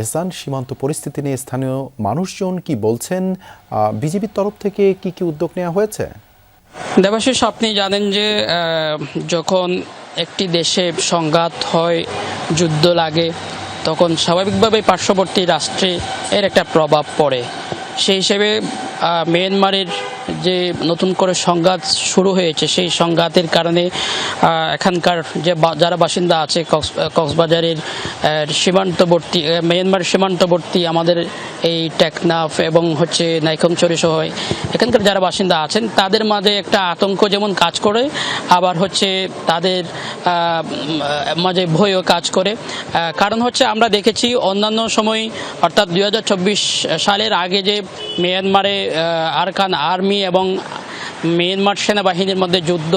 এহসান, সীমান্ত পরিস্থিতি নিয়ে স্থানীয় মানুষজন কি বলছেন? বিজিবির তরফ থেকে কি কি উদ্যোগ নেওয়া হয়েছে? দেবাশিস, আপনি জানেন যে যখন একটি দেশে সংঘাত হয়, যুদ্ধ লাগে, তখন স্বাভাবিকভাবেই পার্শ্ববর্তী রাষ্ট্রে এর একটা প্রভাব পড়ে। সেই হিসেবে মিয়ানমারের যে নতুন করে সংঘাত শুরু হয়েছে, সেই সংঘাতের কারণে এখানকার যে যারা বাসিন্দা আছে কক্সবাজারের সীমান্তবর্তী, মিয়ানমার সীমান্তবর্তী আমাদের এই টেকনাফ এবং নাইক্ষ্যংছড়ি সহ এখানকার যারা বাসিন্দা আছেন, তাদের মাঝে একটা আতঙ্ক যেমন কাজ করে, আবার তাদের মাঝে ভয়ও কাজ করে। কারণ আমরা দেখেছি অন্যান্য সময়, অর্থাৎ 2024 সালের আগে যে মিয়ানমারে আরকান আর্মি এবং মিয়ানমার সেনাবাহিনীর মধ্যে যুদ্ধ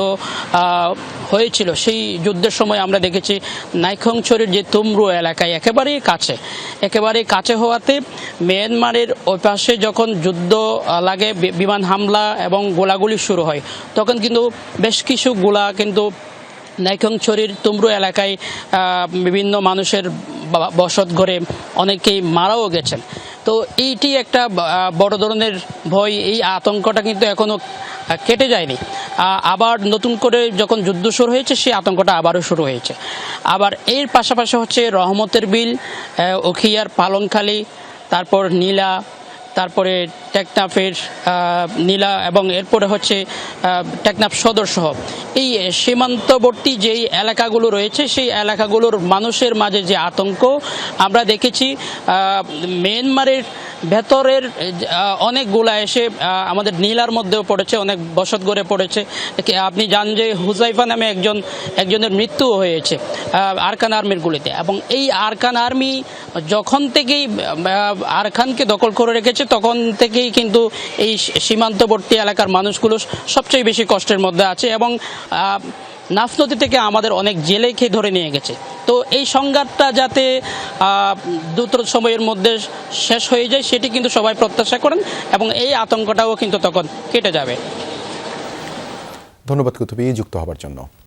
হয়েছিল, সেই যুদ্ধের সময় আমরা দেখেছি নাইক্ষ্যংছড়ির যে তুমরু এলাকায় একেবারেই কাছে হওয়াতে মিয়ানমারের ওই পাশে যখন যুদ্ধ লাগে, বিমান হামলা এবং গোলাগুলি শুরু হয়, তখন কিন্তু বেশ কিছু গোলা কিন্তু নাইক্ষ্যংছড়ির তুমরু এলাকায় বিভিন্ন মানুষের বসত ঘরে অনেকেই মারাও গেছেন। তো এইটি একটা বড় ধরনের ভয়, এই আতঙ্কটা কিন্তু এখনো কেটে যায়নি। আবার নতুন করে যখন যুদ্ধ শুরু হয়েছে, সেই আতঙ্কটা আবারও শুরু হয়েছে। আবার এর পাশাপাশি রহমতের বিল, উখিয়ার পালংখালী, তারপর নীলা, তারপরে টেকনাফের নীলা এবং এরপরে টেকনাফ সদর সহ এই সীমান্তবর্তী যেই এলাকাগুলো রয়েছে, সেই এলাকাগুলোর মানুষের মাঝে যে আতঙ্ক আমরা দেখেছি। মিয়ানমারের ভেতরের অনেকগুলা এসে আমাদের নীলার মধ্যেও পড়েছে, অনেক বসতঘরে পড়েছে। আপনি জানেন যে হুজাইফা নামে একজনের মৃত্যুও হয়েছে আরকান আর্মির গুলিতে। এবং এই আরকান আর্মি যখন থেকেই আরকানকে দখল করে রেখেছে, তখন থেকেই কিন্তু এই সীমান্তবর্তী এলাকার মানুষগুলো সবচেয়ে বেশি কষ্টের মধ্যে আছে এবং নাফ নদী থেকে আমাদের অনেক জেলেকে ধরে নিয়ে গেছে। তো এই সংঘাতটা যাতে দ্রুত সময়ের মধ্যে শেষ হয়ে যায়, সেটি কিন্তু সবাই প্রত্যাশা করেন এবং এই আতঙ্কটাও কিন্তু তখন কেটে যাবে। ধন্যবাদ কুতুবী যুক্ত হবার জন্য।